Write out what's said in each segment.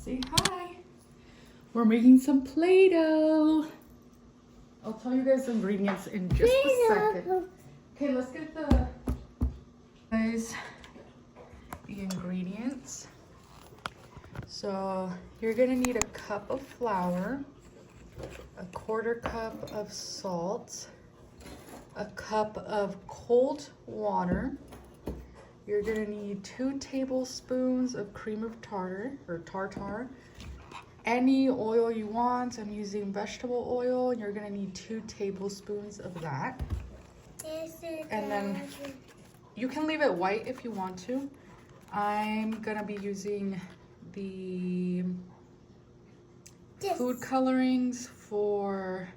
Say hi. We're making some Play-Doh. I'll tell you guys the ingredients in just a second. Okay, let's get the ingredients. So you're gonna need a cup of flour, a 1/4 cup of salt, a cup of cold water. You're gonna need 2 tablespoons of cream of tartar or tartar. Any oil you want. I'm using vegetable oil. You're gonna need 2 tablespoons of that. And then you can leave it white if you want to. I'm gonna be using the food colorings for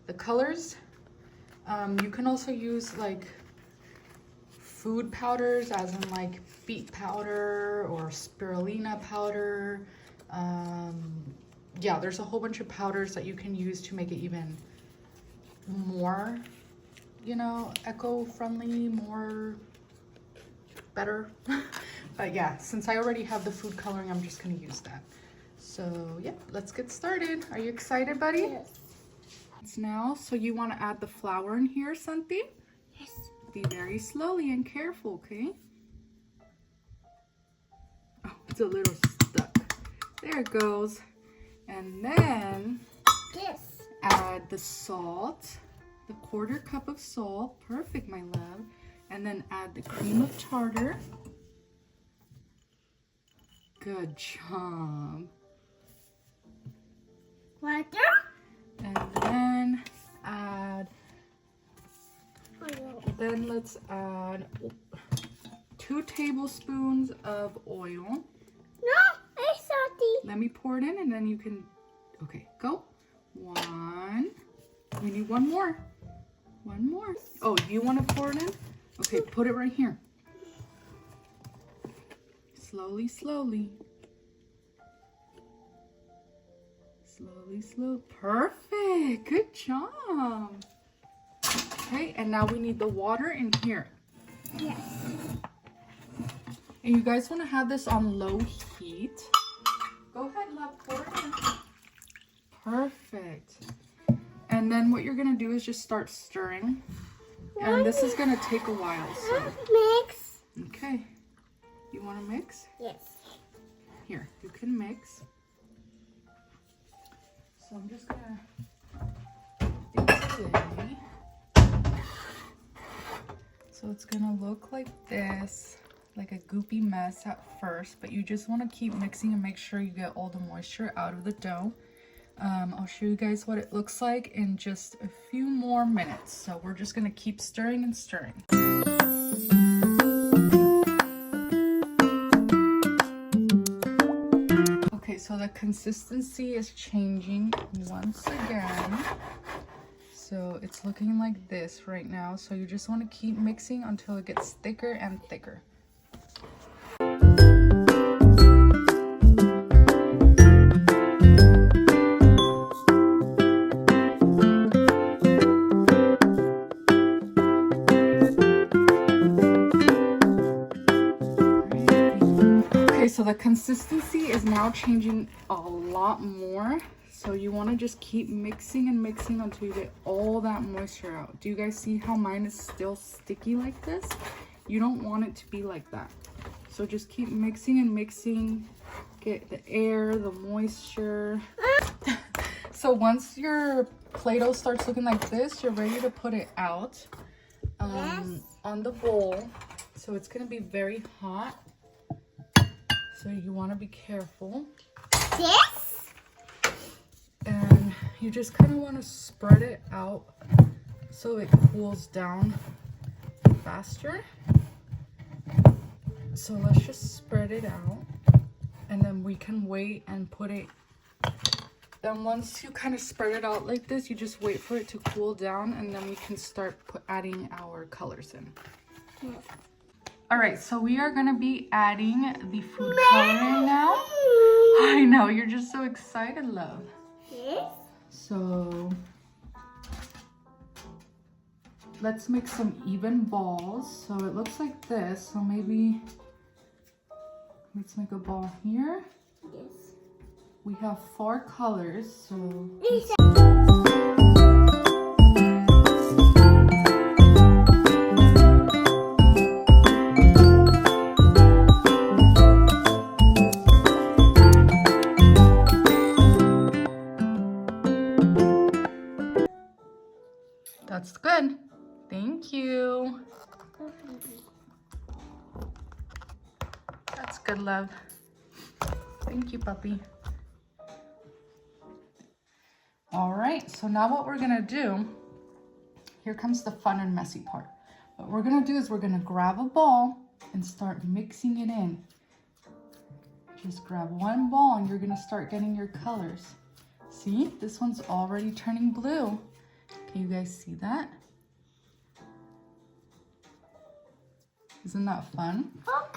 the colors. You can also use like food powders, as in like beet powder or spirulina powder. Yeah, there's a whole bunch of powders that you can use to make it even more, you know, eco-friendly, more better. But yeah, since I already have the food coloring, I'm just gonna use that. So yeah, let's get started. Are you excited, buddy? Yes. It's now, so you want to add the flour in here, Santi? Yes. Be very slowly and careful, okay? Oh, it's a little stuck. There it goes. And then add the salt, the 1/4 cup of salt. Perfect, my love. And then add the cream of tartar. Good job. Water. And then add, let's add 2 tablespoons of oil. No, it's salty. Let me pour it in and then you can, okay, go. 1, we need 1 more. 1 more. Oh, you want to pour it in? Okay, put it right here. Slowly, slowly. Slowly, slow. Perfect. Good job. Okay, and now we need the water in here. Yes. And you guys want to have this on low heat. Go ahead, love, pour it in. Perfect. And then what you're going to do is just start stirring. And this is going to take a while. So. Mix. Okay. You want to mix? Yes. Here, you can mix. So I'm just gonna do today. So it's gonna look like this, like a goopy mess at first, but you just want to keep mixing and make sure you get all the moisture out of the dough. I'll show you guys what it looks like in just a few more minutes. So we're just gonna keep stirring and stirring. So the consistency is changing once again. So it's looking like this right now. So you just want to keep mixing until it gets thicker and thicker. So the consistency is now changing a lot more. So you want to just keep mixing and mixing until you get all that moisture out. Do you guys see how mine is still sticky like this? You don't want it to be like that. So just keep mixing and mixing. Get the air, the moisture. So once your Play-Doh starts looking like this, you're ready to put it out on the bowl. So it's going to be very hot. So you want to be careful. Yes. And you just kind of want to spread it out so it cools down faster. So let's just spread it out. And then we can wait and put it. Then once you kind of spread it out like this, you just wait for it to cool down. And then we can start adding our colors in. Yes. All right, so we are gonna be adding the food coloring now. I know, you're just so excited, love. Yes. So let's make some even balls. So it looks like this. So maybe let's make a ball here. Yes. We have 4 colors, so that's good. Thank you. That's good, love. Thank you, puppy. All right, so now what we're gonna do, here comes the fun and messy part. What we're gonna do is we're gonna grab a ball and start mixing it in. Just grab one ball and you're gonna start getting your colors. See, this one's already turning blue. Can you guys see that? Isn't that fun?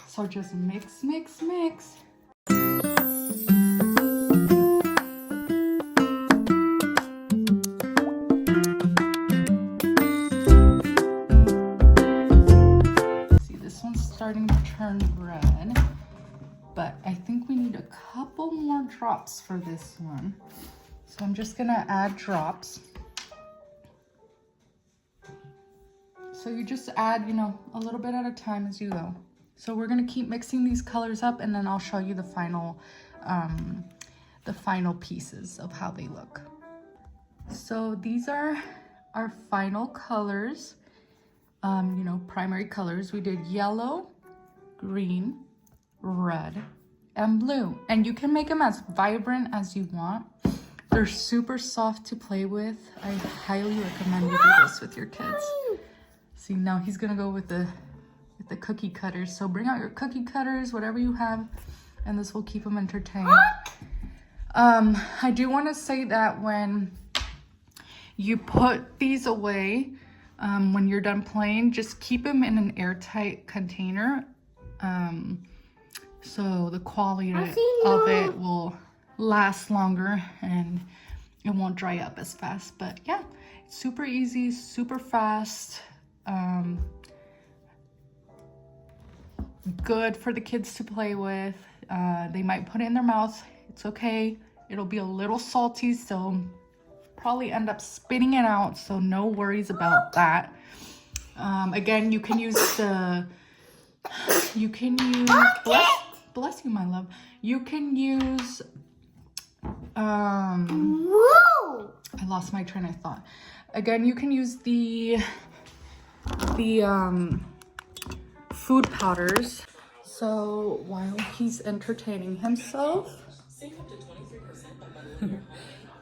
So just mix, mix, mix. See, this one's starting to turn red, but I think we need a couple more drops for this one. So I'm just gonna add drops. So you just add, you know, a little bit at a time as you go. So we're gonna keep mixing these colors up and then I'll show you the final pieces of how they look. So these are our final colors, you know, primary colors. We did yellow, green, red, and blue. And you can make them as vibrant as you want. They're super soft to play with. I highly recommend you do this with your kids. See, now he's gonna go with the cookie cutters. So bring out your cookie cutters, whatever you have, and this will keep them entertained. I do want to say that when you put these away, when you're done playing, just keep them in an airtight container. So the quality of it will last longer and it won't dry up as fast. But yeah, it's super easy, super fast. Good for the kids to play with. They might put it in their mouth. It's okay. It'll be a little salty, so probably end up spitting it out, so no worries about that. Again, you can use bless you, my love. You can use I lost my train of thought. Again, you can use the food powders. So while he's entertaining himself,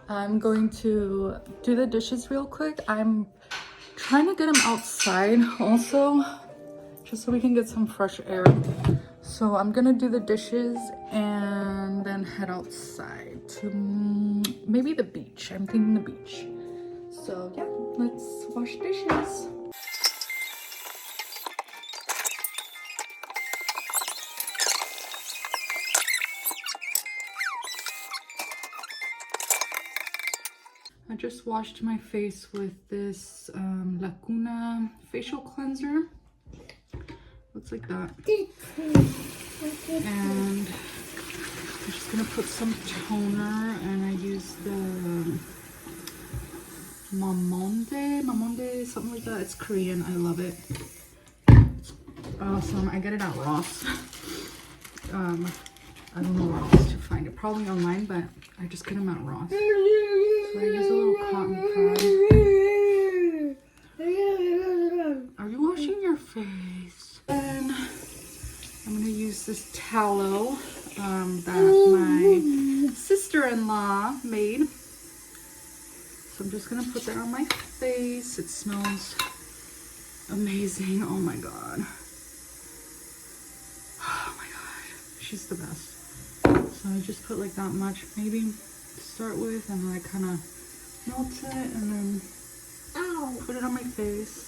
I'm going to do the dishes real quick. I'm trying to get him outside also, just so we can get some fresh air. So I'm gonna do the dishes and then head outside to maybe the beach. I'm thinking the beach. So yeah, let's wash dishes. I just washed my face with this Lacuna facial cleanser. Looks like that. And I'm just gonna put some toner, and I use the Mamonde, something like that. It's Korean. I love it. It's awesome. I get it at Ross. I don't know where else to find it. Probably online, but I just get them at Ross. So I use a little cotton pad. Are you washing your face? And I'm gonna use this tallow that my sister-in-law made. So I'm just gonna put that on my face. It smells amazing. Oh my god. Oh my god. She's the best. So I just put like that much, maybe to start with, and then I kind of melt it and then put it on my face.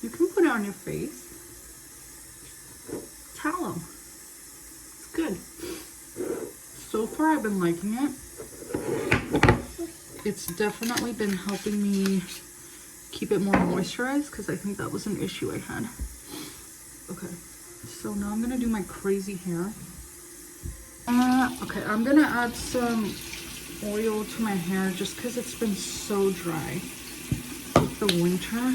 You can put it on your face. Tallow. It's good. So far I've been liking it. It's definitely been helping me keep it more moisturized, because I think that was an issue I had. Okay, so now I'm gonna do my crazy hair. Okay, I'm gonna add some oil to my hair just because it's been so dry with the winter.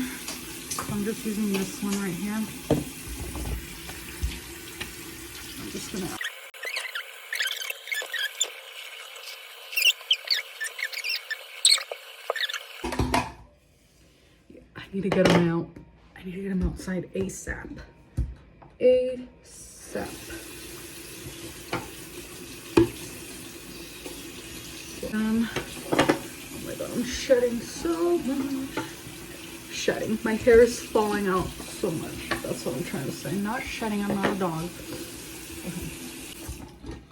So I'm just using this one right here. I'm just gonna. Yeah, I need to get them out. I need to get them outside ASAP. ASAP. Oh my god, I'm shedding so much. Shedding. My hair is falling out so much. That's what I'm trying to say. Not shedding, I'm not a dog. Okay.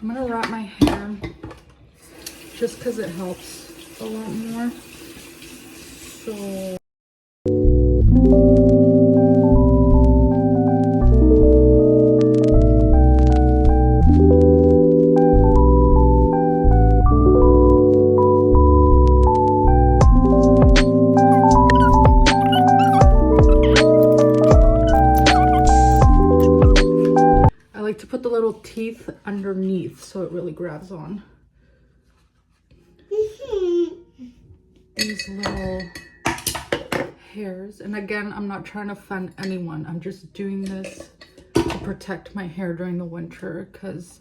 I'm gonna wrap my hair just because it helps a lot more. So I like to put the little teeth underneath so it really grabs on. These little hairs. And again, I'm not trying to offend anyone. I'm just doing this to protect my hair during the winter because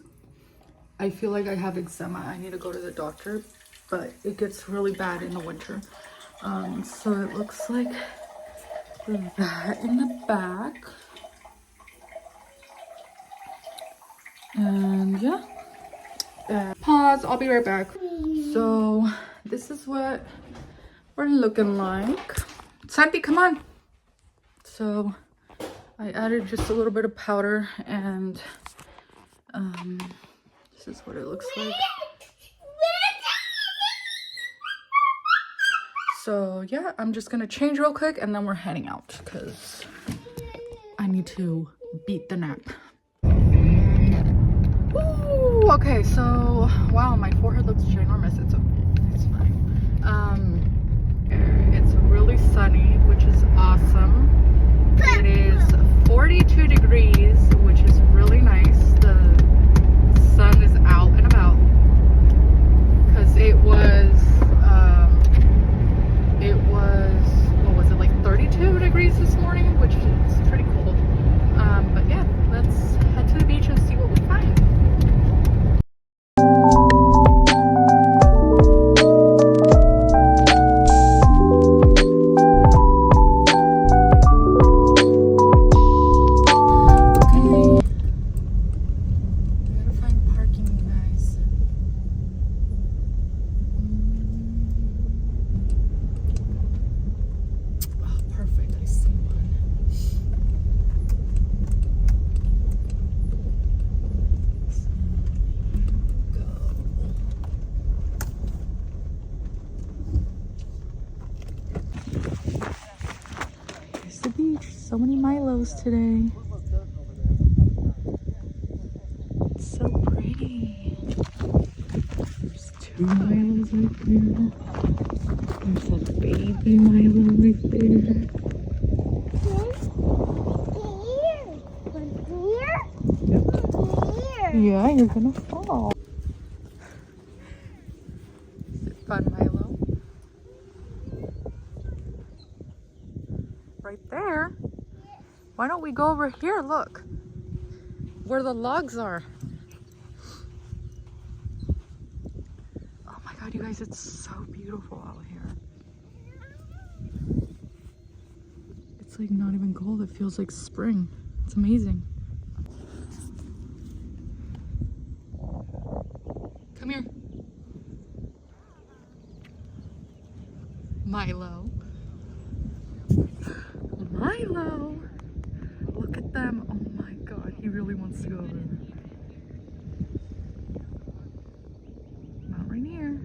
I feel like I have eczema. I need to go to the doctor, but it gets really bad in the winter. So it looks like that in the back. And yeah. Pause, I'll be right back. So this is what we're looking like. Santi, come on. So I added just a little bit of powder and this is what it looks like. So yeah, I'm just gonna change real quick and then we're heading out because I need to beat the nap. Ooh, okay, so wow, my forehead looks ginormous. It's fine. It's really sunny, which is awesome. It is 42 degrees, which is really nice. The sun is out and about because it was what was it, like 32 degrees this morning, which is pretty cold. But yeah, let's head to the beach and see what we find. The beach, so many Milos today. It's so pretty. There's 2 Milos right there. There's a baby Milo right there. Yeah, you're gonna fall. Is it fun, Milo? Right there. Why don't we go over here? Look where the logs are. Oh my god, you guys, it's so beautiful out here. It's like not even cold. It feels like spring. It's amazing. Come here. Milo. Milo. Look at them. Oh my god, he really wants to go over there. Not right here.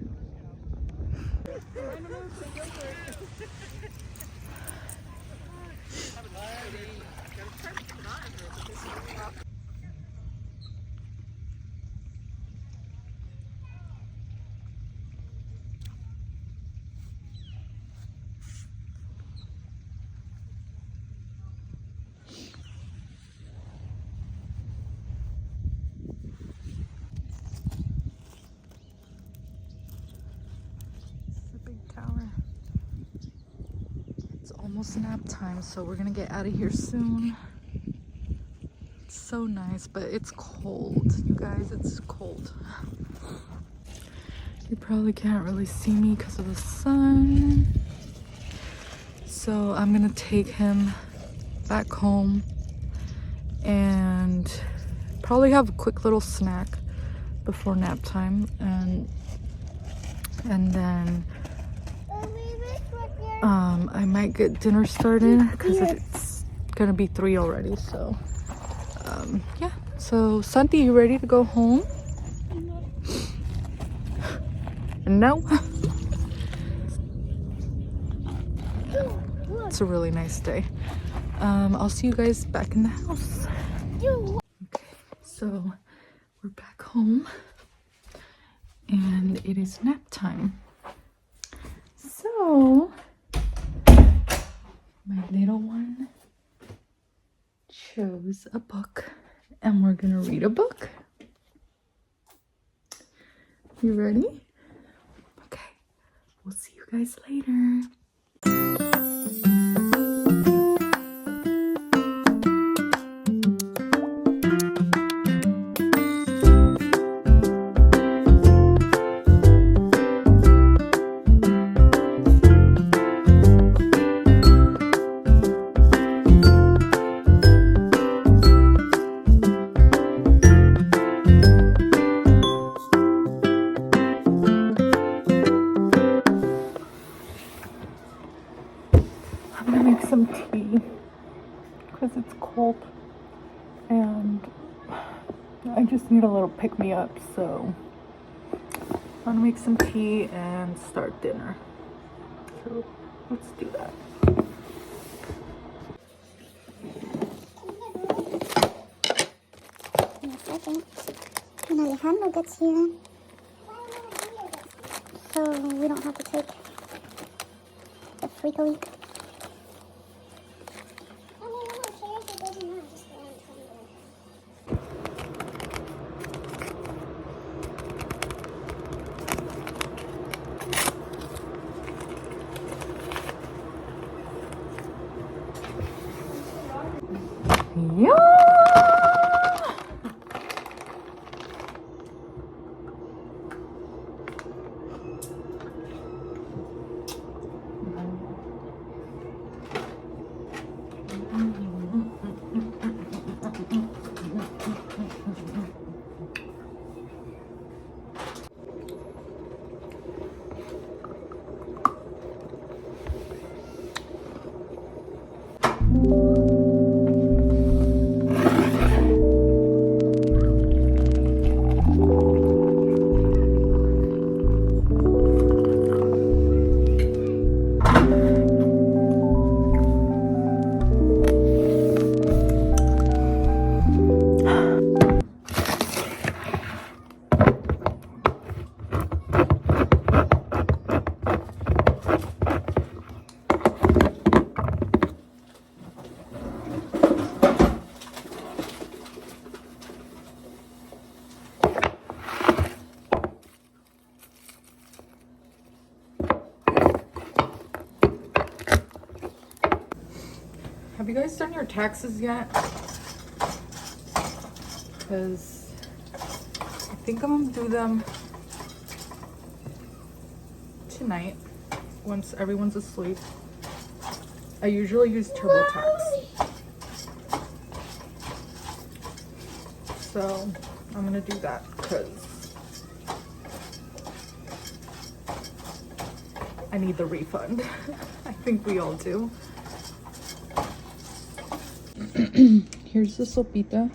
almost nap time, so we're gonna get out of here soon. It's so nice, but it's cold, you guys. It's cold. You probably can't really see me because of the sun. So I'm gonna take him back home and probably have a quick little snack before nap time, and then I might get dinner started because it's gonna be 3 already. So yeah. So Santi, you ready to go home? No. It's a really nice day. I'll see you guys back in the house. Okay, so we're back home and it is nap time. So my little one chose a book and we're gonna read a book. You ready? Okay, we'll see you guys later. I'm gonna make some tea because it's cold and I just need a little pick-me-up, so I'm gonna make some tea and start dinner. So let's do that. In a second, when Alejandro gets here, so we don't have to take the freak a week. Yeah. Have you guys done your taxes yet? Because I think I'm gonna do them tonight once everyone's asleep. I usually use TurboTax, so I'm gonna do that because I need the refund. I think we all do. Here's the sopita.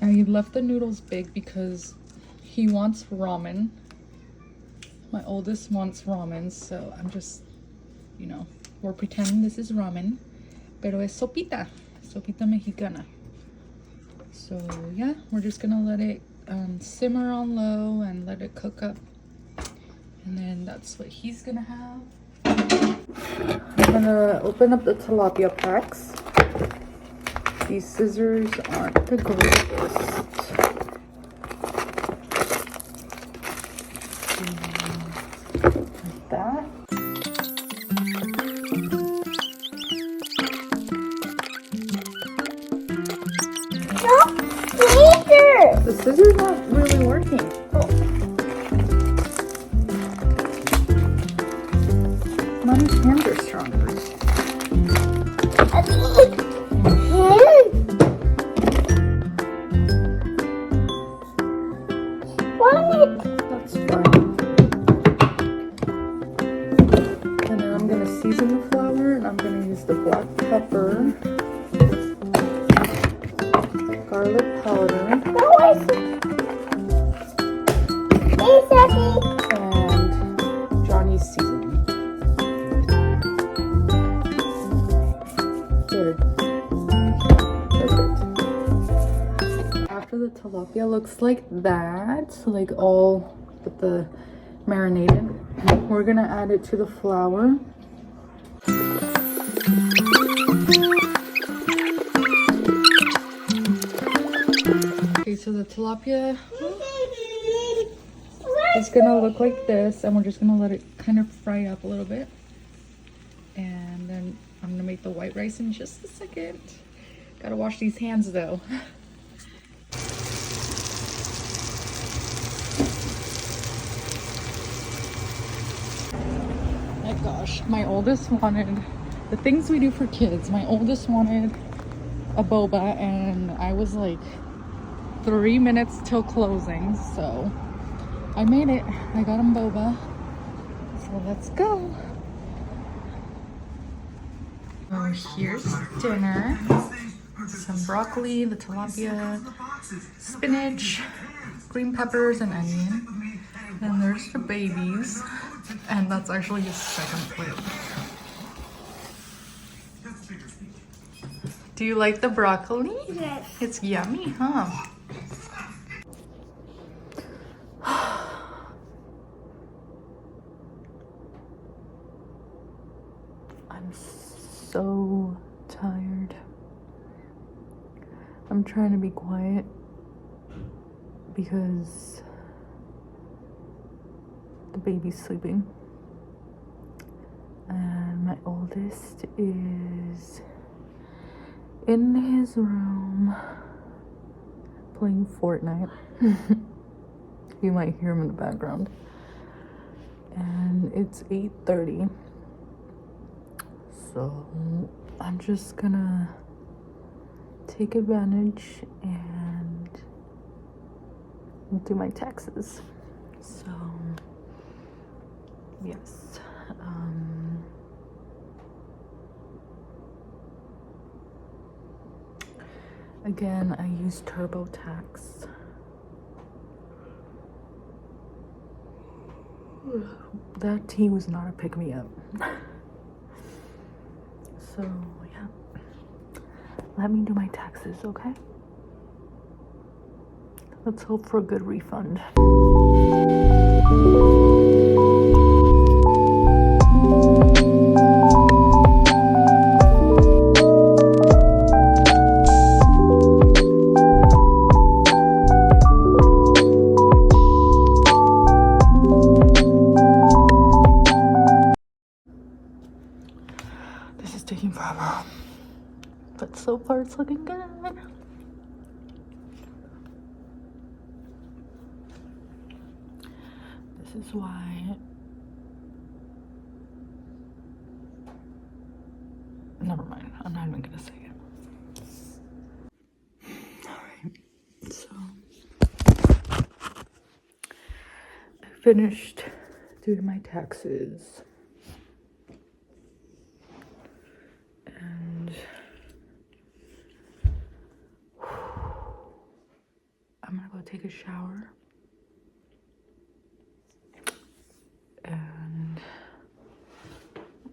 I left the noodles big because he wants ramen. My oldest wants ramen, so I'm just, you know, we're pretending this is ramen, pero es sopita, sopita mexicana. So yeah, we're just gonna let it simmer on low and let it cook up, and then that's what he's gonna have. I'm gonna open up the tilapia packs. These scissors aren't the greatest. Like that. want it. That's fine. And then I'm gonna season the flour, and I'm gonna use the black pepper, garlic powder, No, hey, Sophie. and Johnny's seasoning. Good. Perfect. After the tilapia looks like that, like all with the marinated, we're gonna add it to the flour. Okay, so the tilapia is gonna look like this, and we're just gonna let it kind of fry up a little bit. And then I'm gonna make the white rice in just a second. Gotta wash these hands though. My gosh, my oldest wanted the things we do for kids. My oldest wanted a boba, and I was like 3 minutes till closing, so I made it. I got him boba. So let's go. Oh, here's dinner. Some broccoli, the tilapia, spinach, green peppers, and onion. And there's the babies. And that's actually his second plate. Do you like the broccoli? Yes. It's yummy, huh? I'm so tired. I'm trying to be quiet because the baby's sleeping. And my oldest is in his room playing Fortnite. You might hear him in the background. And it's 8:30. So I'm just gonna take advantage and do my taxes. So yes. Again, I use TurboTax. That tea was not a pick-me-up. So yeah, let me do my taxes, okay? Let's hope for a good refund. This is taking forever, but so far it's looking good. This is why. Never mind. I'm not even gonna say it. Alright. So I finished doing my taxes. And I'm gonna go take a shower. And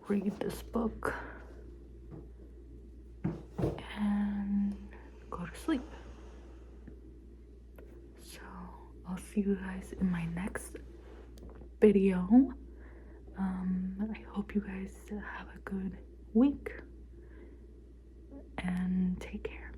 read this book and go to sleep. So I'll see you guys in my next video. I hope you guys have a good week and take care.